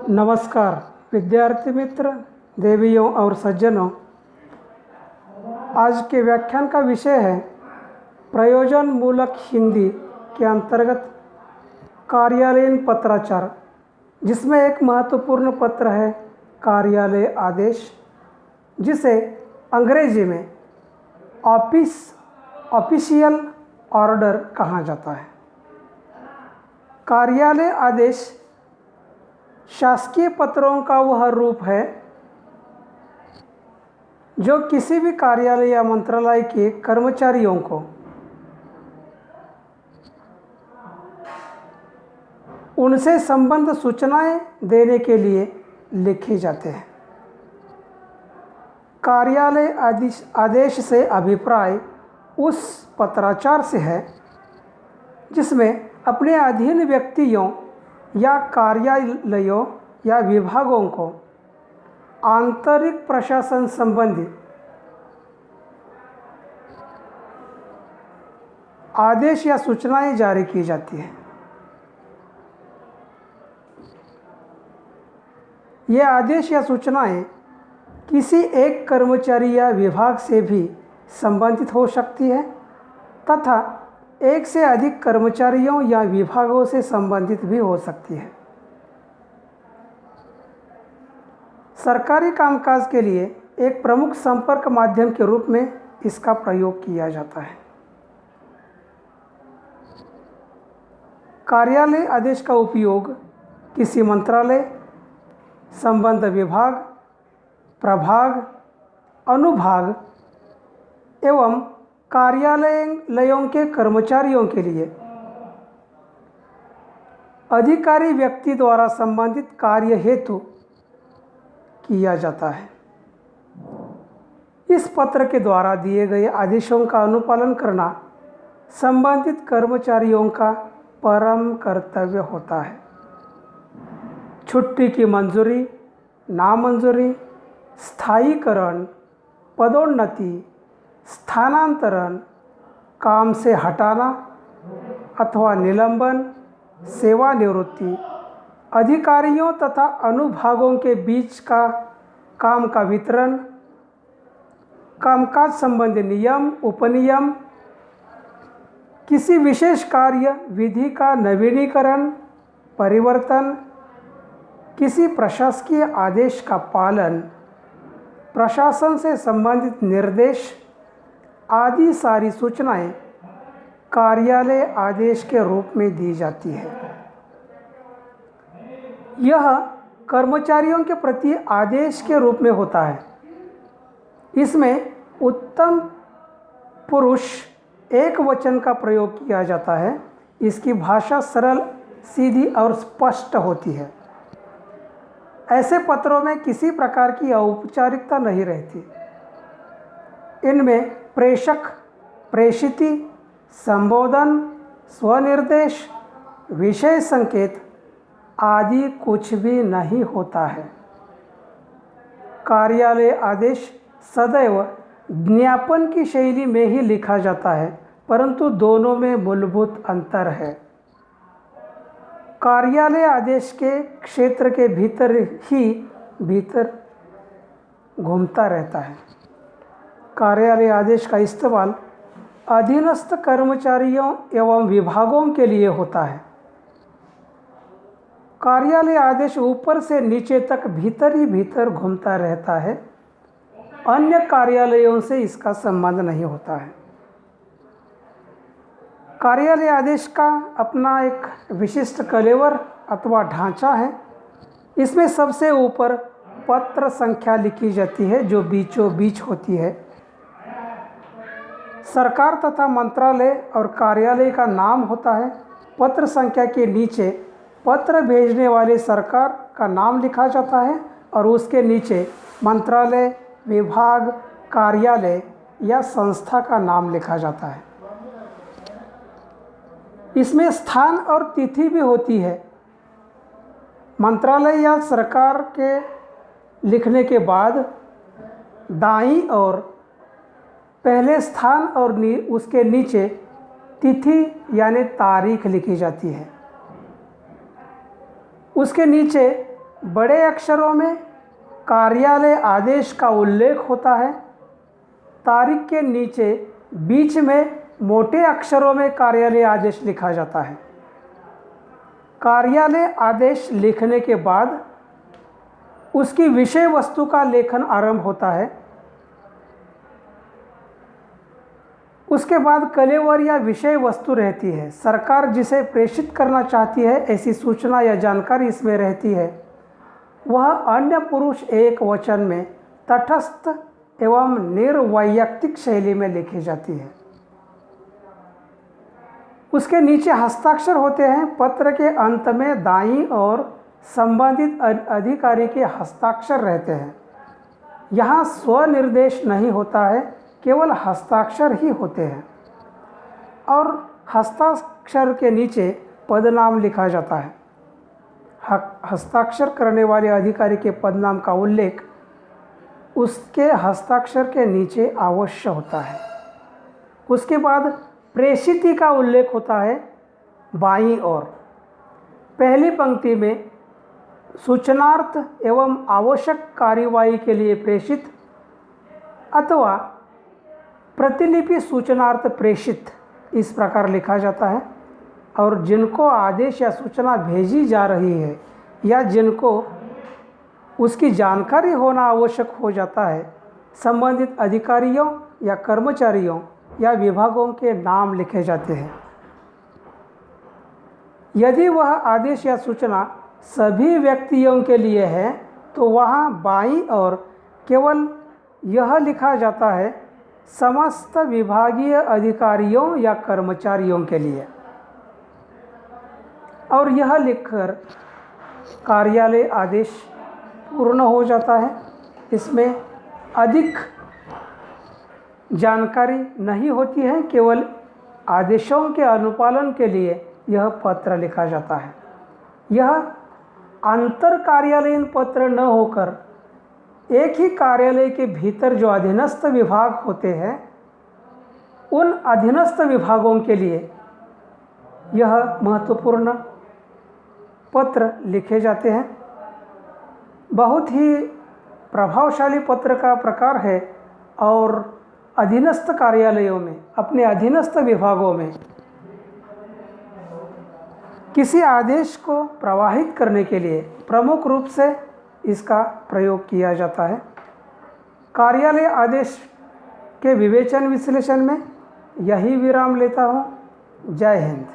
नमस्कार विद्यार्थी मित्र, देवियों और सज्जनों। आज के व्याख्यान का विषय है प्रयोजन मूलक हिंदी के अंतर्गत कार्यालयीन पत्राचार, जिसमें एक महत्वपूर्ण पत्र है कार्यालय आदेश, जिसे अंग्रेजी में ऑफिशियल ऑर्डर कहा जाता है। कार्यालय आदेश शासकीय पत्रों का वह रूप है जो किसी भी कार्यालय या मंत्रालय के कर्मचारियों को उनसे संबद्ध सूचनाएं देने के लिए लिखे जाते हैं। कार्यालय आदेश से अभिप्राय उस पत्राचार से है जिसमें अपने अधीन व्यक्तियों या कार्यालयों या विभागों को आंतरिक प्रशासन संबंधी आदेश या सूचनाएं जारी की जाती हैं। ये आदेश या सूचनाएं किसी एक कर्मचारी या विभाग से भी संबंधित हो सकती है तथा एक से अधिक कर्मचारियों या विभागों से संबंधित भी हो सकती है। सरकारी कामकाज के लिए एक प्रमुख संपर्क माध्यम के रूप में इसका प्रयोग किया जाता है। कार्यालय आदेश का उपयोग किसी मंत्रालय, संबद्ध विभाग, प्रभाग, अनुभाग एवं कार्यालयों के कर्मचारियों के लिए अधिकारी व्यक्ति द्वारा संबंधित कार्य हेतु किया जाता है। इस पत्र के द्वारा दिए गए आदेशों का अनुपालन करना संबंधित कर्मचारियों का परम कर्तव्य होता है। छुट्टी की मंजूरी, नामंजूरी, स्थायीकरण, पदोन्नति, स्थानांतरण, काम से हटाना अथवा निलंबन, सेवानिवृत्ति, अधिकारियों तथा अनुभागों के बीच का काम का वितरण, कामकाज संबंधी नियम, उपनियम, किसी विशेष कार्य विधि का नवीनीकरण, परिवर्तन, किसी प्रशासकीय आदेश का पालन, प्रशासन से संबंधित निर्देश आदि सारी सूचनाएं कार्यालय आदेश के रूप में दी जाती है। यह कर्मचारियों के प्रति आदेश के रूप में होता है। इसमें उत्तम पुरुष एक वचन का प्रयोग किया जाता है। इसकी भाषा सरल, सीधी और स्पष्ट होती है। ऐसे पत्रों में किसी प्रकार की औपचारिकता नहीं रहती। इनमें प्रेषक, प्रेषिती, संबोधन, स्वनिर्देश, विषय संकेत आदि कुछ भी नहीं होता है। कार्यालय आदेश सदैव ज्ञापन की शैली में ही लिखा जाता है, परंतु दोनों में मूलभूत अंतर है। कार्यालय आदेश के क्षेत्र के भीतर घूमता रहता है। कार्यालय आदेश का इस्तेमाल अधीनस्थ कर्मचारियों एवं विभागों के लिए होता है। कार्यालय आदेश ऊपर से नीचे तक भीतर ही भीतर घूमता रहता है। अन्य कार्यालयों से इसका संबंध नहीं होता है। कार्यालय आदेश का अपना एक विशिष्ट कलेवर अथवा ढांचा है। इसमें सबसे ऊपर पत्र संख्या लिखी जाती है जो बीचों बीच होती है। सरकार तथा मंत्रालय और कार्यालय का नाम होता है। पत्र संख्या के नीचे पत्र भेजने वाले सरकार का नाम लिखा जाता है और उसके नीचे मंत्रालय, विभाग, कार्यालय या संस्था का नाम लिखा जाता है। इसमें स्थान और तिथि भी होती है। मंत्रालय या सरकार के लिखने के बाद दाईं ओर पहले स्थान और उसके नीचे तिथि यानी तारीख लिखी जाती है। उसके नीचे बड़े अक्षरों में कार्यालय आदेश का उल्लेख होता है। तारीख के नीचे बीच में मोटे अक्षरों में कार्यालय आदेश लिखा जाता है। कार्यालय आदेश लिखने के बाद उसकी विषय वस्तु का लेखन आरंभ होता है। उसके बाद कलेवर या विषय वस्तु रहती है। सरकार जिसे प्रेषित करना चाहती है ऐसी सूचना या जानकारी इसमें रहती है। वह अन्य पुरुष एक वचन में तटस्थ एवं निर्वैयक्तिक शैली में लिखी जाती है। उसके नीचे हस्ताक्षर होते हैं। पत्र के अंत में दाईं ओर संबंधित अधिकारी के हस्ताक्षर रहते हैं। यहाँ स्वनिर्देश नहीं होता है, केवल हस्ताक्षर ही होते हैं और हस्ताक्षर के नीचे पदनाम लिखा जाता है। हस्ताक्षर करने वाले अधिकारी के पदनाम का उल्लेख उसके हस्ताक्षर के नीचे अवश्य होता है। उसके बाद प्रेषिती का उल्लेख होता है बाईं ओर। पहली पंक्ति में सूचनार्थ एवं आवश्यक कार्यवाही के लिए प्रेषित अथवा प्रतिलिपि सूचनार्थ प्रेषित इस प्रकार लिखा जाता है। और जिनको आदेश या सूचना भेजी जा रही है या जिनको उसकी जानकारी होना आवश्यक हो जाता है, संबंधित अधिकारियों या कर्मचारियों या विभागों के नाम लिखे जाते हैं। यदि वह आदेश या सूचना सभी व्यक्तियों के लिए है तो वहाँ बाईं ओर केवल यह लिखा जाता है समस्त विभागीय अधिकारियों या कर्मचारियों के लिए, और यह लिखकर कार्यालय आदेश पूर्ण हो जाता है। इसमें अधिक जानकारी नहीं होती है, केवल आदेशों के अनुपालन के लिए यह पत्र लिखा जाता है। यह अंतर कार्यालयीन पत्र न होकर एक ही कार्यालय के भीतर जो अधीनस्थ विभाग होते हैं उन अधीनस्थ विभागों के लिए यह महत्वपूर्ण पत्र लिखे जाते हैं। बहुत ही प्रभावशाली पत्र का प्रकार है और अधीनस्थ कार्यालयों में, अपने अधीनस्थ विभागों में किसी आदेश को प्रवाहित करने के लिए प्रमुख रूप से इसका प्रयोग किया जाता है। कार्यालय आदेश के विवेचन विश्लेषण में यही विराम लेता हूँ। जय हिंद।